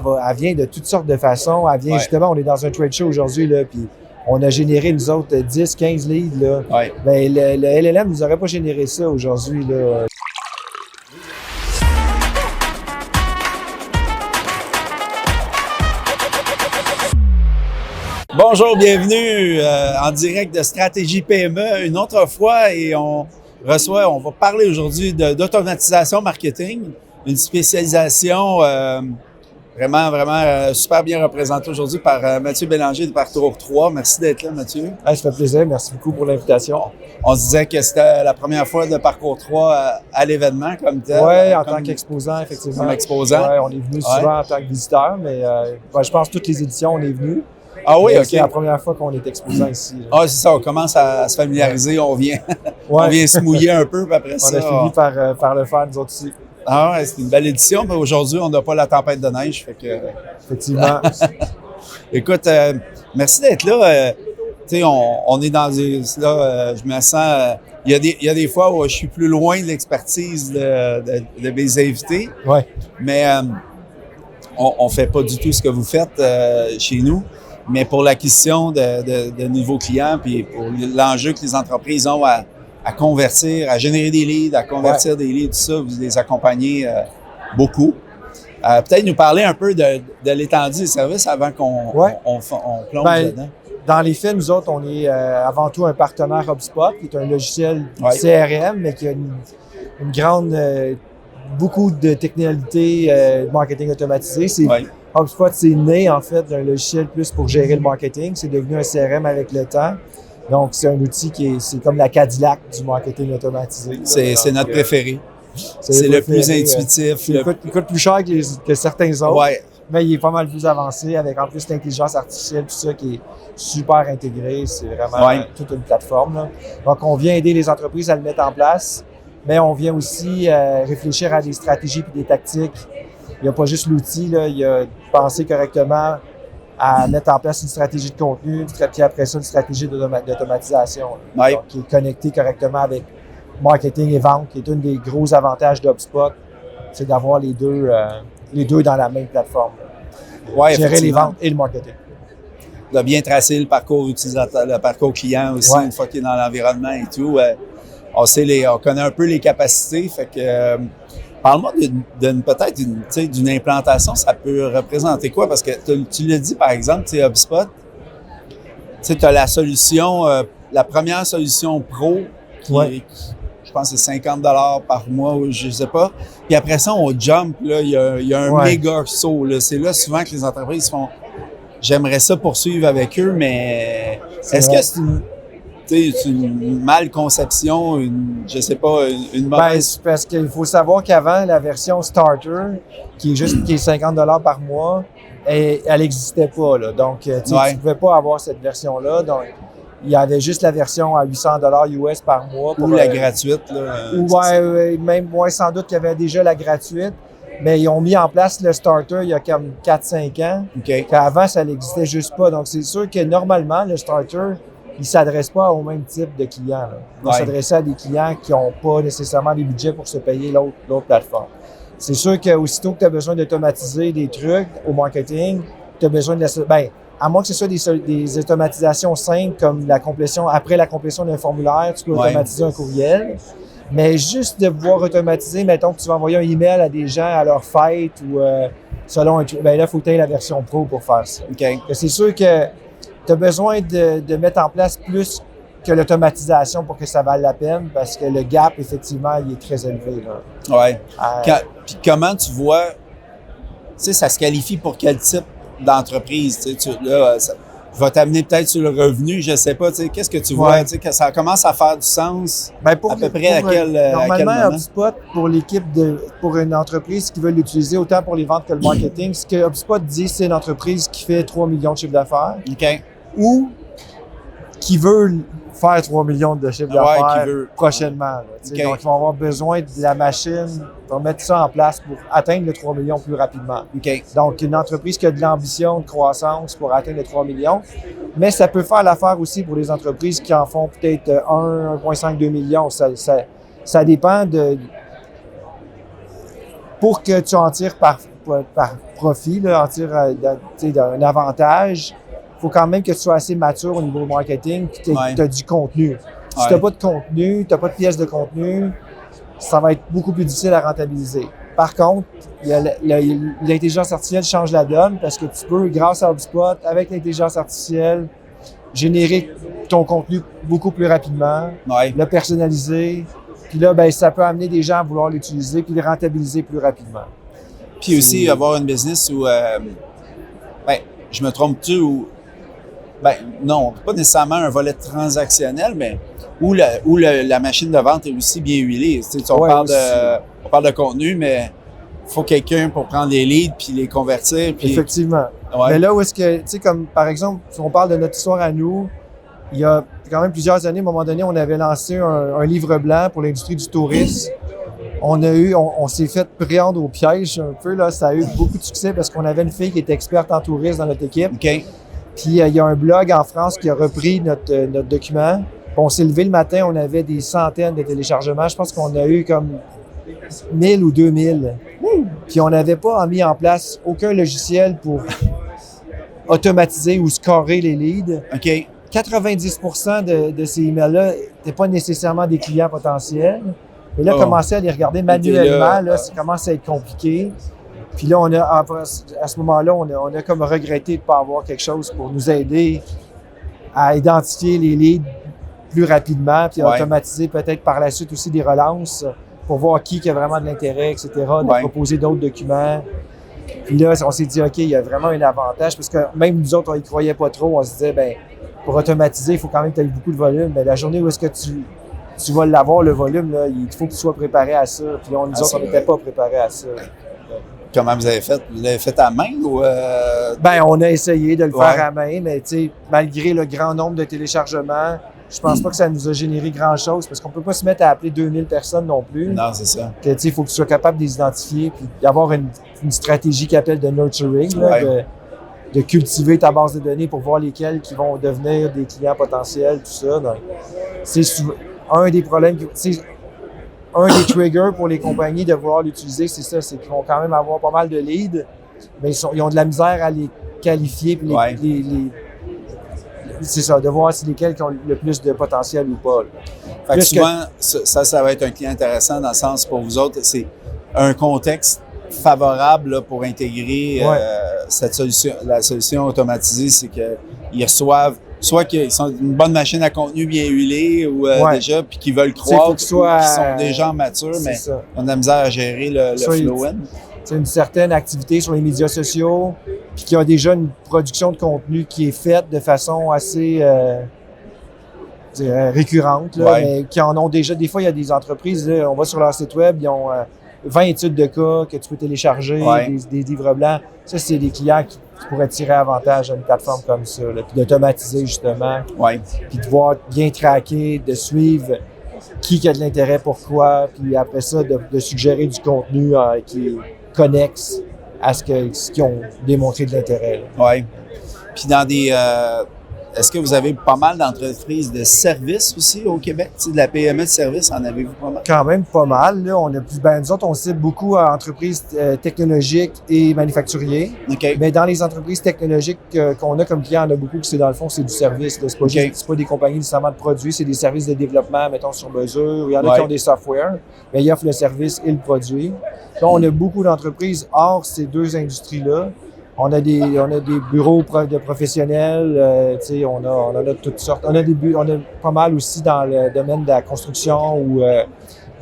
Elle vient de toutes sortes de façons. Elle vient justement, on est dans un trade show aujourd'hui, là, puis on a généré, nous autres, 10, 15 leads. Là. Ben, le LLM ne nous aurait pas généré ça aujourd'hui. Là. Bonjour, bienvenue en direct de Stratégie PME une autre fois et on va parler aujourd'hui d'automatisation marketing, une spécialisation vraiment super bien représentée aujourd'hui par Mathieu Bélanger de Parcours 3. Merci d'être là, Mathieu. Ça fait plaisir, merci beaucoup pour l'invitation. On se disait que c'était la première fois de Parcours 3 à l'événement comme tel. Oui, en tant qu'exposant, effectivement. Comme exposant. Oui, on est venu souvent en tant que visiteur, mais je pense que toutes les éditions, on est venu. Ah oui, OK. C'est la première fois qu'on est exposant ici. Là. Ah, c'est ça, on commence à se familiariser, on vient se mouiller un peu, puis après ça... On a fini par le faire, nous autres ici. Ah ouais, c'est une belle édition, mais aujourd'hui, on n'a pas la tempête de neige, fait que... Effectivement. Écoute, merci d'être là. Tu sais, on est dans des... Là, je me sens... Il y a des fois où je suis plus loin de l'expertise de mes invités. Oui. Mais on ne fait pas du tout ce que vous faites chez nous. Mais pour l'acquisition de nouveaux clients, puis pour l'enjeu que les entreprises ont à convertir, à générer des leads, à convertir des leads, tout ça, vous les accompagnez beaucoup. Peut-être nous parler un peu de l'étendue des services avant qu'on plonge dedans. Dans les faits, nous autres, on est avant tout un partenaire HubSpot, qui est un logiciel CRM, mais qui a une grande... beaucoup de technicalités de marketing automatisé. HubSpot, c'est né, en fait, d'un logiciel plus pour gérer le marketing. C'est devenu un CRM avec le temps. Donc, c'est un outil c'est comme la Cadillac du marketing automatisé. C'est notre préféré. C'est le plus intuitif. Il coûte plus cher que certains autres, mais il est pas mal plus avancé, avec en plus l'intelligence artificielle, tout ça qui est super intégré. C'est vraiment toute une plateforme. Là. Donc, on vient aider les entreprises à le mettre en place, mais on vient aussi réfléchir à des stratégies et des tactiques. Il n'y a pas juste l'outil, là, il y a penser correctement à mettre en place une stratégie de contenu, puis après ça, une stratégie d'automatisation. Donc, qui est connectée correctement avec marketing et vente, qui est un des gros avantages d'HubSpot, c'est d'avoir les deux dans la même plateforme. Gérer les ventes et le marketing. De bien tracer le parcours utilisateur, le parcours client aussi, une fois qu'il est dans l'environnement et tout. On connaît un peu les capacités, fait que... Parle-moi peut-être d'une implantation, ça peut représenter quoi? Parce que tu l'as dit, par exemple, HubSpot, tu as la solution, la première solution pro, qui je pense que c'est $50 par mois, ou je ne sais pas. Puis après ça, on jump, là, il y a un méga saut. Là. C'est là souvent que les entreprises font « J'aimerais ça poursuivre avec eux, mais est-ce que c'est une malconception, je sais pas, une mauvaise... parce qu'il faut savoir qu'avant, la version Starter, qui est 50 $ par mois, elle n'existait pas. Là. Donc, tu ne pouvais pas avoir cette version-là. Donc, il y avait juste la version à 800 $ US par mois. Ou la gratuite. Là, même moins sans doute qu'il y avait déjà la gratuite. Mais ils ont mis en place le Starter il y a comme 4-5 ans. Qu'avant, ça n'existait juste pas. Donc, c'est sûr que normalement, le Starter... il ne s'adresse pas au même type de clients. Là. Il va s'adresser à des clients qui n'ont pas nécessairement les budgets pour se payer l'autre plateforme. C'est sûr qu'aussitôt que tu as besoin d'automatiser des trucs au marketing, tu as besoin de à moins que ce soit des automatisations simples comme après la complétion d'un formulaire, tu peux automatiser un courriel. Mais juste de pouvoir automatiser, mettons que tu vas envoyer un email à des gens à leur fête ou selon un truc, là, il faut que tu aies la version pro pour faire ça. C'est sûr que tu as besoin de mettre en place plus que l'automatisation pour que ça vaille la peine, parce que le gap, effectivement, il est très élevé. Oui. Puis comment tu vois, ça se qualifie pour quel type d'entreprise? Je vais t'amener peut-être sur le revenu, je ne sais pas. Qu'est-ce que tu vois? Que ça commence à faire du sens? À peu près à quel normalement, HubSpot, pour une entreprise qui veut l'utiliser autant pour les ventes que le marketing, ce que HubSpot dit, c'est une entreprise qui fait 3 millions de chiffre d'affaires. Ou qui veut faire 3 millions de chiffre d'affaires prochainement. Donc, ils vont avoir besoin de la machine pour mettre ça en place pour atteindre les 3 millions plus rapidement. Donc, une entreprise qui a de l'ambition de croissance pour atteindre les 3 millions, mais ça peut faire l'affaire aussi pour les entreprises qui en font peut-être 1,5, 2 millions. Ça dépend de... Pour que tu en tires profit, là, en tire un avantage, il faut quand même que tu sois assez mature au niveau marketing et que tu as du contenu. Si tu n'as pas de contenu, tu n'as pas de pièces de contenu, ça va être beaucoup plus difficile à rentabiliser. Par contre, l'intelligence artificielle change la donne parce que tu peux, grâce à HubSpot, avec l'intelligence artificielle, générer ton contenu beaucoup plus rapidement, le personnaliser, puis là, ben, ça peut amener des gens à vouloir l'utiliser puis le rentabiliser plus rapidement. Puis aussi, avoir une business où, je me trompe-tu, ou, non, pas nécessairement un volet transactionnel, mais où la machine de vente est aussi bien huilée. Tu sais, on parle de contenu, mais il faut quelqu'un pour prendre les leads puis les convertir. Puis... Effectivement. Mais là où est-ce que, tu sais, comme par exemple, si on parle de notre histoire à nous, il y a quand même plusieurs années, à un moment donné, on avait lancé un livre blanc pour l'industrie du tourisme. On s'est fait prendre au piège un peu, là. Ça a eu beaucoup de succès parce qu'on avait une fille qui était experte en tourisme dans notre équipe. Okay. Puis il y a un blog en France qui a repris notre document. On s'est levé le matin, on avait des centaines de téléchargements. Je pense qu'on a eu comme 1000 ou 2000. Puis on n'avait pas mis en place aucun logiciel pour automatiser ou scorer les leads. OK. 90% de ces emails-là n'étaient pas nécessairement des clients potentiels. Mais là, commencer à les regarder manuellement, là, ça commence à être compliqué. Puis là, à ce moment-là, on a comme regretté de ne pas avoir quelque chose pour nous aider à identifier les leads plus rapidement, puis automatiser peut-être par la suite aussi des relances pour voir qui a vraiment de l'intérêt, etc., de proposer d'autres documents. Puis là, on s'est dit, OK, il y a vraiment un avantage, parce que même nous autres, on n'y croyait pas trop. On se disait, bien, pour automatiser, il faut quand même que tu aies beaucoup de volume. Mais la journée où est-ce que tu vas l'avoir, le volume, là, il faut que tu sois préparé à ça. Puis là, nous autres, on n'était pas préparés à ça. Comment vous avez fait? Vous l'avez fait à main ou... Ben, on a essayé de le faire à main, mais tu sais, malgré le grand nombre de téléchargements, je pense pas que ça nous a généré grand-chose parce qu'on peut pas se mettre à appeler 2000 personnes non plus. Non, c'est ça. Il faut que tu sois capable de les identifier puis d'avoir une stratégie qui appelle de nurturing, là, de cultiver ta base de données pour voir lesquels qui vont devenir des clients potentiels, tout ça. Donc, c'est un des problèmes, un des triggers pour les compagnies de vouloir l'utiliser, c'est ça, c'est qu'ils vont quand même avoir pas mal de leads, mais ils ont de la misère à les qualifier puis c'est ça, de voir si lesquels qui ont le plus de potentiel ou pas. Fait que souvent, ça va être un client intéressant dans le sens, pour vous autres, c'est un contexte favorable là, pour intégrer cette solution. La solution automatisée, c'est qu'ils reçoivent soit qu'ils sont une bonne machine à contenu bien huilée ou déjà, puis qu'ils veulent croire qu'ils sont déjà matures, mais on a de la misère à gérer le flow-in. C'est une certaine activité sur les médias sociaux, puis qu'il y a déjà une production de contenu qui est faite de façon assez récurrente, là, mais qui en ont déjà. Des fois, il y a des entreprises, là, on va sur leur site web, ils ont 20 études de cas que tu peux télécharger, des livres blancs. Ça, c'est des clients qui pourraient tirer avantage à une plateforme comme ça, là, puis d'automatiser justement, puis de pouvoir bien traquer, de suivre qui a de l'intérêt, pourquoi, puis après ça, de suggérer du contenu qui est connexe à ce qu'ils ont démontré de l'intérêt. Oui. Puis dans des... est-ce que vous avez pas mal d'entreprises de services aussi au Québec? Tu sais, de la PME de services, en avez-vous pas mal? Quand même pas mal. Là. Nous autres, on cible beaucoup entreprises technologiques et manufacturiers. Okay. Mais dans les entreprises technologiques qu'on a comme clients, on a beaucoup qui, dans le fond, c'est du service. C'est pas des compagnies nécessairement de produits, c'est des services de développement, mettons, sur mesure. Il y en a qui ont des softwares, mais ils offrent le service et le produit. Là, on a beaucoup d'entreprises hors ces deux industries-là. On a des bureaux de professionnels, on a toutes sortes. On a pas mal aussi dans le domaine de la construction ou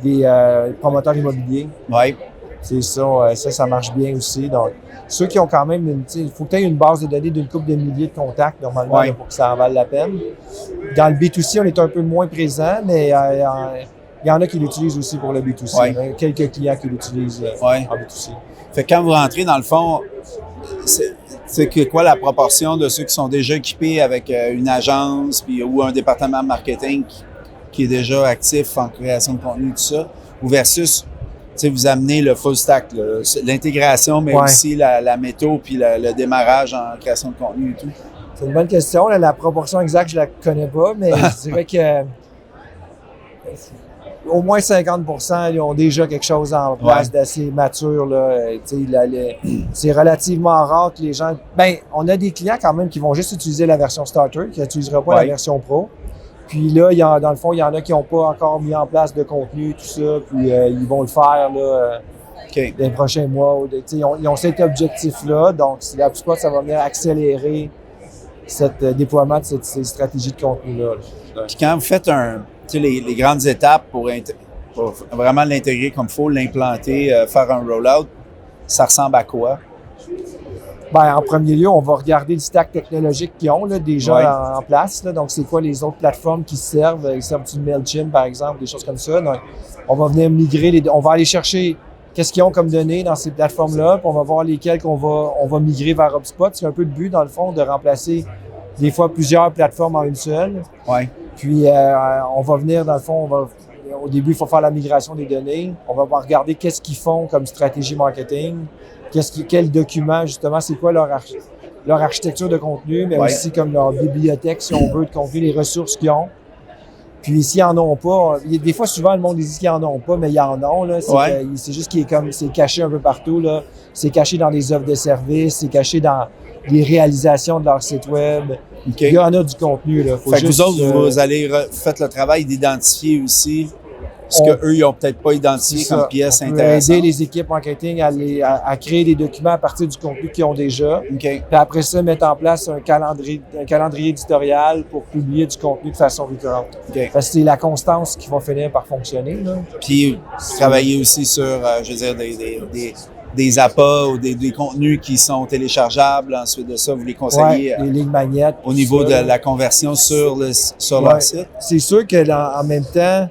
des promoteurs immobiliers. Oui. C'est ça, ça marche bien aussi. Donc, ceux qui ont quand même il faut que tu aies une base de données d'une couple de milliers de contacts normalement là, pour que ça en vale la peine. Dans le B2C, on est un peu moins présent, mais il y en a qui l'utilisent aussi pour le B2C. Quelques clients qui l'utilisent en B2C. Fait que quand vous rentrez, dans le fond, c'est quoi la proportion de ceux qui sont déjà équipés avec une agence ou un département de marketing qui est déjà actif en création de contenu, tout ça, ou versus vous amenez le full stack, là, l'intégration, mais aussi la métho puis le démarrage en création de contenu et tout? C'est une bonne question. Là, la proportion exacte, je la connais pas, mais je dirais que au moins 50% ils ont déjà quelque chose en place d'assez mature. Là. C'est relativement rare que les gens... on a des clients quand même qui vont juste utiliser la version Starter, qui n'utilisera pas la version Pro. Puis là, dans le fond, il y en a qui n'ont pas encore mis en place de contenu, tout ça, puis ils vont le faire là, dans les prochains mois. Ils ont cet objectif-là, donc la plupart, ça va venir accélérer ce déploiement de ces stratégies de contenu-là. Puis quand vous faites les grandes étapes pour vraiment l'intégrer comme il faut, l'implanter, faire un rollout, ça ressemble à quoi? En premier lieu, on va regarder le stack technologique qu'ils ont là, déjà en place. Là. Donc, c'est quoi les autres plateformes qui servent? Ils servent du MailChimp, par exemple, des choses comme ça. Donc, on va venir migrer, on va aller chercher qu'est-ce qu'ils ont comme données dans ces plateformes-là, puis on va voir lesquelles on va migrer vers HubSpot. C'est un peu le but, dans le fond, de remplacer des fois plusieurs plateformes en une seule. Ouais. Puis, on va venir, dans le fond, au début, il faut faire la migration des données. On va regarder qu'est-ce qu'ils font comme stratégie marketing. Quel document, justement, c'est quoi leur architecture de contenu, mais aussi comme leur bibliothèque, si on veut, de contenu, les ressources qu'ils ont. Puis s'ils en ont pas, des fois, souvent, le monde dit qu'ils en ont pas, mais ils en ont, là. C'est juste c'est caché un peu partout, là. C'est caché dans les offres de services, c'est caché dans les réalisations de leur site web. Il y en a du contenu, là. Fait que vous autres, vous allez faites le travail d'identifier aussi ce qu'eux, ils n'ont peut-être pas identifié comme pièce intéressante. Aider les équipes marketing à créer des documents à partir du contenu qu'ils ont déjà. Puis après ça, mettre en place un calendrier éditorial pour publier du contenu de façon récurrente. Parce que c'est la constance qui va finir par fonctionner. Là. Puis, travailler aussi sur, des appâts ou des contenus qui sont téléchargeables. Ensuite de ça, vous les conseillez les lignes magnétiques, au niveau de la conversion sur leur site. C'est sûr que en même temps,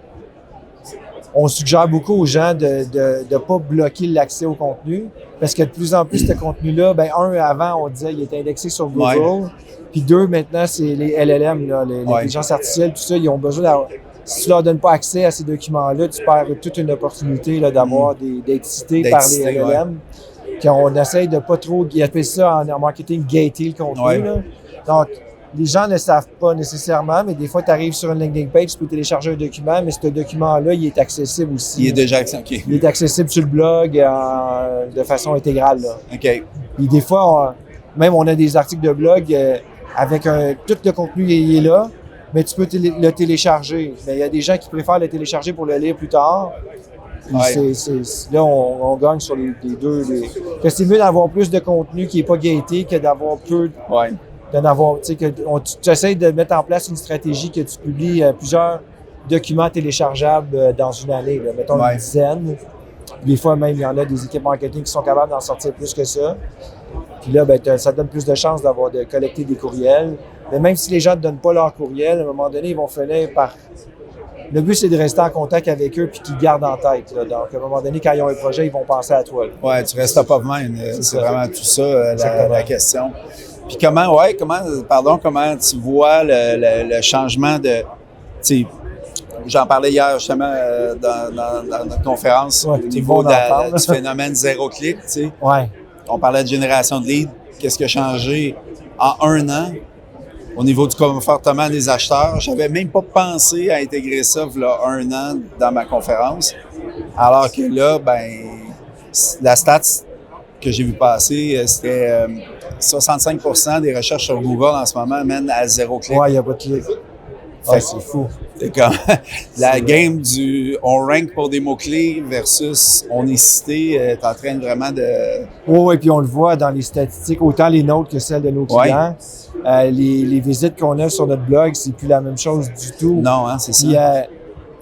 on suggère beaucoup aux gens de pas bloquer l'accès au contenu parce que de plus en plus, ce contenu-là, avant, on disait qu'il était indexé sur Google. Puis deux, maintenant, c'est les LLM, là, l'intelligence artificielle, tout ça, ils ont besoin d'avoir... Si tu leur donnes pas accès à ces documents-là, tu perds toute une opportunité là, d'être cité par les LLM. On essaye de pas trop... Ils appellent ça en marketing « gater » le contenu. Là. Donc, les gens ne savent pas nécessairement, mais des fois, tu arrives sur une landing page, tu peux télécharger un document, mais ce document-là, il est accessible aussi. Il est déjà accessible, Il est accessible sur le blog de façon intégrale. Là. OK. Et des fois, on a des articles de blog avec tout le contenu il est là, mais tu peux le télécharger. Mais il y a des gens qui préfèrent le télécharger pour le lire plus tard. Là, on gagne sur les deux. C'est mieux d'avoir plus de contenu qui n'est pas gaté que d'avoir peu... tu essaies de mettre en place une stratégie que tu publies plusieurs documents téléchargeables dans une année, là, mettons une dizaine. Des fois, même, il y en a des équipes marketing qui sont capables d'en sortir plus que ça. Puis là, ça donne plus de chances de collecter des courriels. Mais même si les gens ne te donnent pas leur courriel, à un moment donné, ils vont finir par... Le but, c'est de rester en contact avec eux puis qu'ils gardent en tête. Là. Donc, à un moment donné, quand ils ont un projet, ils vont penser à toi. Oui, tu restes top of mind. C'est vraiment tout ça, la question. Puis comment tu vois le changement de... J'en parlais hier justement dans notre conférence au niveau du phénomène zéro clic. On parlait de génération de leads. Qu'est-ce qui a changé en un an au niveau du comportement des acheteurs? J'avais même pas pensé à intégrer ça il y a un an dans ma conférence. Alors que là, la stat que j'ai vu passer, c'était 65% des recherches sur Google en ce moment mènent à zéro clic. Oui, il n'y a pas de clic. C'est fou. C'est comme la game du on rank pour des mots-clés versus on est cité est en train vraiment de... Oui, puis on le voit dans les statistiques, autant les nôtres que celles de nos clients. Les visites qu'on a sur notre blog, c'est plus la même chose du tout. Non, c'est ça. Puis,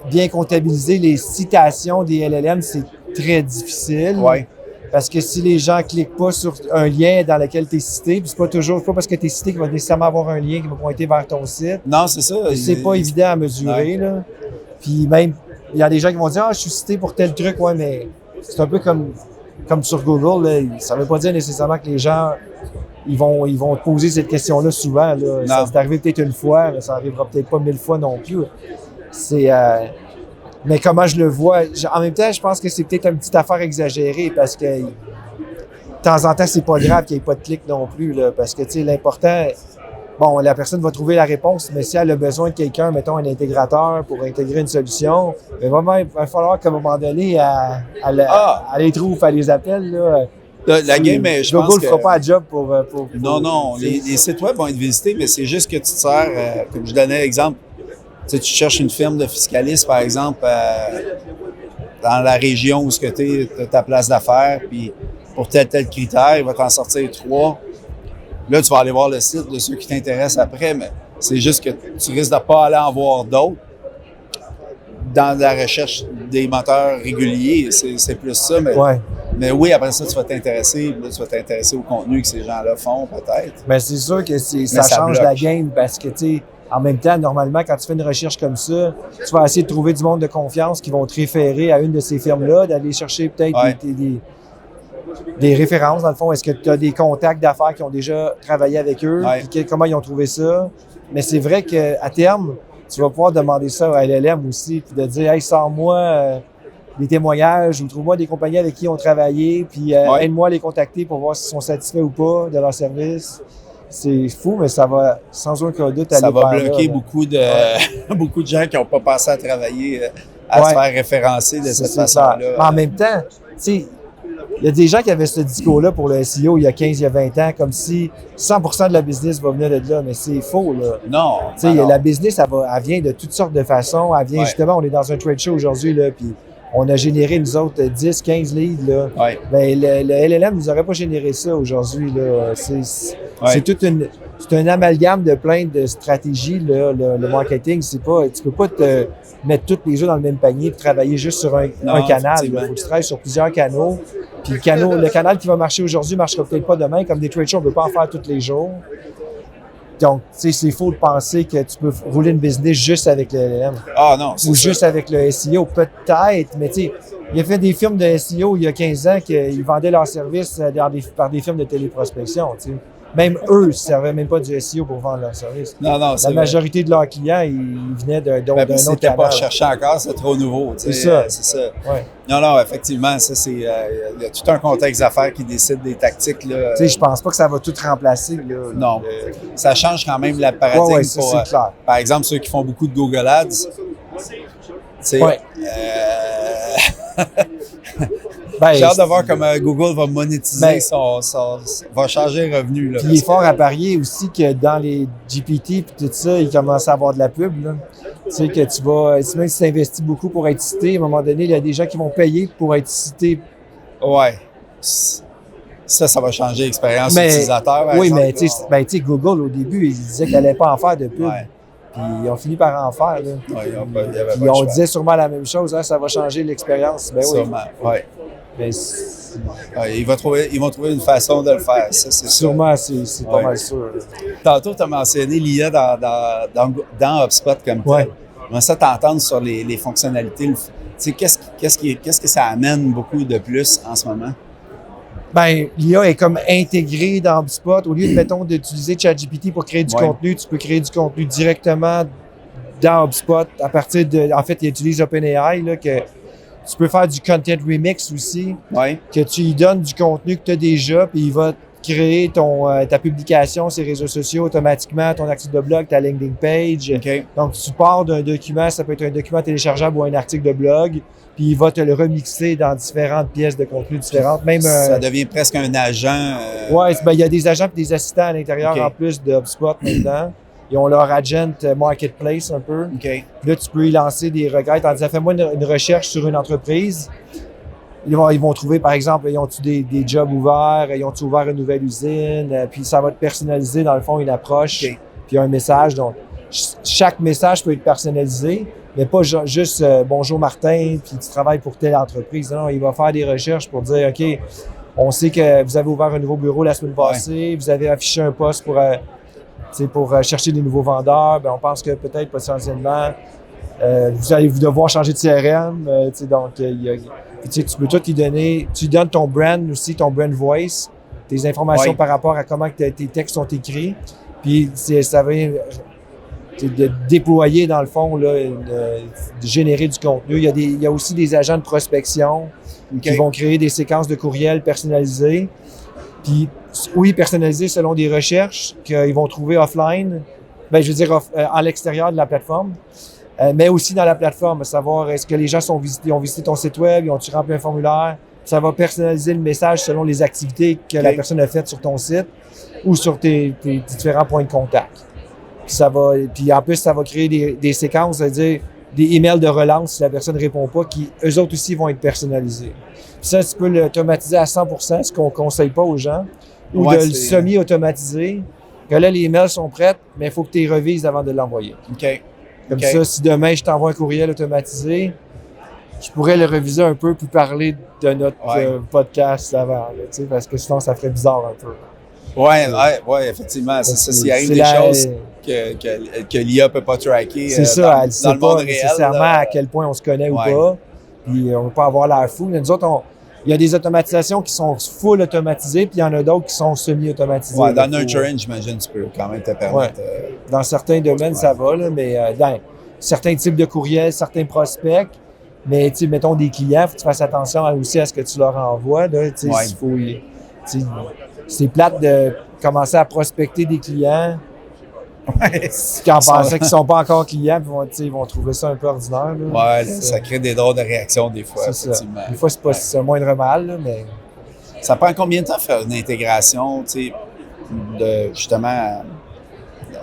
bien comptabiliser les citations des LLM, c'est très difficile. Oui. Parce que si les gens cliquent pas sur un lien dans lequel tu es cité, puis c'est pas parce que tu es cité qu'il va nécessairement avoir un lien qui va pointer vers ton site. Non, c'est ça. C'est pas évident à mesurer, là. Puis même, il y a des gens qui vont dire « Ah, je suis cité pour tel truc. » Ouais, mais c'est un peu comme sur Google, là. Ça veut pas dire nécessairement que les gens, ils vont te poser cette question-là souvent, là. Ça s'est arrivé peut-être une fois, mais ça arrivera peut-être pas 1000 fois non plus. Mais comment je le vois, en même temps, je pense que c'est peut-être une petite affaire exagérée parce que de temps en temps, c'est pas grave qu'il n'y ait pas de clic non plus, là, parce que, tu sais, l'important, bon, la personne va trouver la réponse, mais si elle a besoin de quelqu'un, mettons un intégrateur pour intégrer une solution, il va falloir qu'à un moment donné, elle les trouve, elle les appelle. Là. La game, je pense Google que... ne fera pas de job pour Non, les sites web vont être visités, mais c'est juste que tu te sers, comme je donnais l'exemple, tu cherches une firme de fiscaliste, par exemple, dans la région où tu as ta place d'affaires, puis pour tel critère, il va t'en sortir 3. Là, tu vas aller voir le site de ceux qui t'intéressent après, mais c'est juste que tu risques de ne pas aller en voir d'autres. Dans la recherche des moteurs réguliers, c'est plus ça, mais oui, après ça, tu vas t'intéresser au contenu que ces gens-là font, peut-être. Mais c'est sûr que ça change bloque. la game parce que, tu sais, en même temps, normalement, quand tu fais une recherche comme ça, tu vas essayer de trouver du monde de confiance qui vont te référer à une de ces firmes-là, d'aller chercher peut-être des références, dans le fond. Est-ce que tu as des contacts d'affaires qui ont déjà travaillé avec eux? Puis comment ils ont trouvé ça? Mais c'est vrai qu'à terme, tu vas pouvoir demander ça à LLM aussi, puis de dire « Hey, sors-moi des témoignages ou trouve-moi des compagnies avec qui ils ont travaillé, puis aide-moi à les contacter pour voir s'ils sont satisfaits ou pas de leur service. » C'est fou, mais ça va sans aucun doute aller ça va par bloquer là. beaucoup de gens qui n'ont pas pensé à travailler, à se faire référencer de cette façon-là. Mais en même temps, tu sais, il y a des gens qui avaient ce discours-là pour le SEO il y a 15, il y a 20 ans, comme si 100% de la business va venir de là, mais c'est faux, là. Non. Tu sais, la business, elle vient de toutes sortes de façons. Elle vient justement, on est dans un trade show aujourd'hui, là, puis on a généré, nous autres, 10, 15 leads, là. Ben, le LLM nous aurait pas généré ça aujourd'hui, là. C'est un amalgame de plein de stratégies, là. Le marketing, tu peux pas te mettre tous les œufs dans le même panier et travailler juste sur un canal. Il faut que tu travailles sur plusieurs canaux. Puis le canal qui va marcher aujourd'hui ne marchera peut-être pas demain. Comme des trade shows, on ne peut pas en faire tous les jours. Donc, tu sais, c'est faux de penser que tu peux rouler une business juste avec le LLM. Ah non, c'est ou ça. Juste avec le SEO, peut-être. Mais tu sais, il y a fait des firmes de SEO il y a 15 ans qu'ils vendaient leurs services par des firmes de téléprospection, tu sais. Même eux ne servaient même pas du SEO pour vendre leurs services. Non, la majorité de leurs clients, ils venaient d'un autre canal. C'était pas recherché encore, c'est trop nouveau. C'est ça. Ouais. Non, effectivement, ça c'est. Il y a tout un contexte d'affaires qui décide des tactiques. Tu sais, je pense pas que ça va tout remplacer. Là, non. Ça change quand même la paradigme pour, clair. Par exemple, ceux qui font beaucoup de Google Ads. J'ai hâte de voir comment Google va monétiser va changer les revenus. Là, puis il est fort à parier aussi que dans les GPT et tout ça, il commence à avoir de la pub. Là. Tu sais que même si tu investis beaucoup pour être cité, à un moment donné, il y a des gens qui vont payer pour être cités. Ouais. Ça va changer l'expérience utilisateur. Oui, mais tu sais, Google, au début, ils disaient qu'elle n'allait pas en faire de pub. Puis ils ont fini par en faire. Là. Puis on disait sûrement la même chose, hein, ça va changer l'expérience. Ben sûrement, oui. Mais ils vont trouver une façon de le faire, ça, c'est sûrement, c'est pas mal sûr. Tantôt, tu as mentionné l'IA dans HubSpot comme tel. J'aimerais ça t'entendre sur les fonctionnalités. Qu'est-ce que ça amène beaucoup de plus en ce moment? Ben, l'IA est comme intégrée dans HubSpot. Au lieu, mettons, d'utiliser ChatGPT pour créer du contenu, tu peux créer du contenu directement dans HubSpot à partir de... En fait, il utilise OpenAI, là, que tu peux faire du content remix aussi, que tu lui donnes du contenu que tu as déjà, puis il va créer ta publication sur les réseaux sociaux automatiquement, ton article de blog, ta landing page. Donc, tu pars d'un document, ça peut être un document téléchargeable ou un article de blog, puis il va te le remixer dans différentes pièces de contenu différentes. Même, ça devient presque un agent. Il y a des agents et des assistants à l'intérieur en plus de HubSpot maintenant. Ils ont leur agent marketplace un peu. Puis là, tu peux y lancer des requêtes en disant « Fais-moi une recherche sur une entreprise. » Ils vont trouver, par exemple, ils ont-tu des jobs ouverts, ils ont-tu ouvert une nouvelle usine, puis ça va te personnaliser, dans le fond, une approche, puis un message. Donc, chaque message peut être personnalisé, mais pas juste Bonjour Martin, puis tu travailles pour telle entreprise. Non, il va faire des recherches pour dire OK, on sait que vous avez ouvert un nouveau bureau la semaine passée, vous avez affiché un poste pour chercher des nouveaux vendeurs. Ben, on pense que peut-être potentiellement vous allez devoir changer de CRM. Donc, tu peux tout lui donner. Tu donnes ton brand aussi, ton brand voice, tes informations par rapport à comment tes textes sont écrits. Puis ça va de déployer, dans le fond, là, de générer du contenu. Il y a aussi des agents de prospection qui vont créer des séquences de courriels personnalisées. Puis, oui, personnalisé selon des recherches qu'ils vont trouver offline, ben, je veux dire à l'extérieur de la plateforme, mais aussi dans la plateforme, savoir est-ce que les gens ont visité ton site web, ils ont-tu rempli un formulaire. Ça va personnaliser le message selon les activités que la personne a faites sur ton site ou sur tes différents points de contact. Puis en plus, ça va créer des séquences, c'est-à-dire des emails de relance si la personne ne répond pas, qui eux autres aussi vont être personnalisés. Puis ça, tu peux l'automatiser à 100%, ce qu'on ne conseille pas aux gens, ou de le semi-automatiser, que là, les emails sont prêts, mais il faut que tu les revises avant de l'envoyer. Comme ça, si demain, je t'envoie un courriel automatisé, je pourrais le réviser un peu puis parler de notre podcast avant, là, parce que sinon, ça ferait bizarre un peu. Oui, effectivement. C'est ça. S'il arrive des choses que l'IA ne peut pas tracker dans le monde réel. Nécessairement à quel point on se connaît ou pas. Puis on ne veut pas avoir l'air fou. Mais nous autres, il y a des automatisations qui sont full automatisées, puis il y en a d'autres qui sont semi-automatisées. Ouais, dans Nurturing, j'imagine, tu peux quand même te permettre. Dans certains domaines, ça va, là, mais dans certains types de courriels, certains prospects, mais mettons des clients, il faut que tu fasses attention aussi à ce que tu leur envoies. Là, c'est plate de commencer à prospecter des clients qui en pensaient qu'ils ne sont pas encore clients, puis ils vont trouver ça un peu ordinaire. Là. Ça crée des drôles de réactions des fois. Effectivement. Des fois, c'est moindre mal, là, mais... Ça prend combien de temps faire une intégration, justement,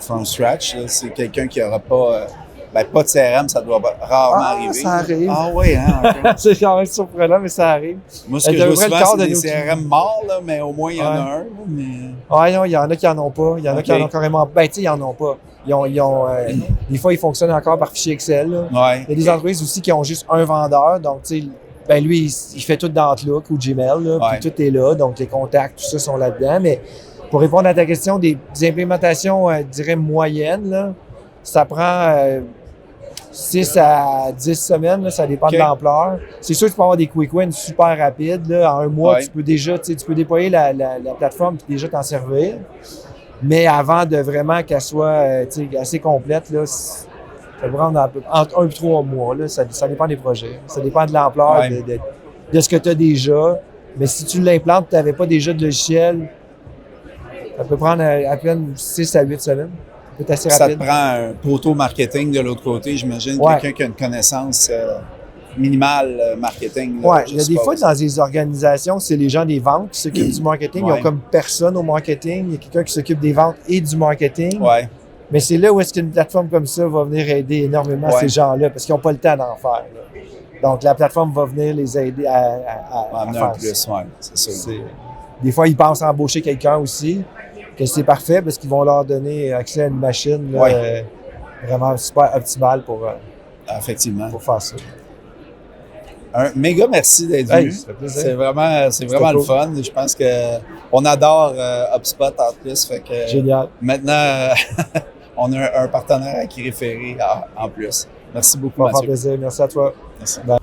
from scratch? Là? C'est quelqu'un qui n'aura pas... pas de CRM, ça doit rarement arriver. Ça arrive. Ah oui, hein? Okay. C'est quand même surprenant, mais ça arrive. Moi, ce que je vois souvent, c'est des CRM morts, là, mais au moins, il y en a un. Non, il y en a qui n'en ont pas. Il y en a qui en ont carrément... ils n'en ont pas. Des fois, ils fonctionnent encore par fichier Excel. Là. Il y a des entreprises aussi qui ont juste un vendeur. Donc, lui, il fait tout dans Outlook ou Gmail. Là, puis tout est là. Donc, les contacts, tout ça sont là-dedans. Mais pour répondre à ta question, des implémentations, je dirais, moyennes, là, ça prend 6 à 10 semaines. Là, ça dépend de l'ampleur. C'est sûr que tu peux avoir des quick wins super rapides. Là. En un mois, tu peux déjà tu peux déployer la plateforme et déjà t'en servir. Mais avant de vraiment qu'elle soit assez complète, là, ça peut prendre entre 1 et 3 mois. Là, ça dépend des projets. Ça dépend de l'ampleur de ce que tu as déjà. Mais si tu l'implantes et tu n'avais pas déjà de logiciel, ça peut prendre à peine 6 à 8 semaines. Ça peut être assez rapide. Ça te prend un proto-marketing de l'autre côté, j'imagine. Quelqu'un qui a une connaissance minimale marketing. Oui, il y a des fois dans des organisations, c'est les gens des ventes qui s'occupent du marketing. Ils ont comme personne au marketing. Il y a quelqu'un qui s'occupe des ventes et du marketing. Mais c'est là où est-ce qu'une plateforme comme ça va venir aider énormément ces gens-là parce qu'ils n'ont pas le temps d'en faire. Là. Donc, la plateforme va venir les aider à faire plus, ça. C'est sûr. Des fois, ils pensent à embaucher quelqu'un aussi, que c'est parfait parce qu'ils vont leur donner accès à une machine là, vraiment super optimale pour faire ça. Un méga merci d'être venu. C'est vraiment le fun. Je pense qu'on adore HubSpot en plus. Fait que, génial. Maintenant, on a un partenaire à qui référer en plus. Merci beaucoup, Mathieu. Ça fait plaisir. Merci à toi. Merci. Bye.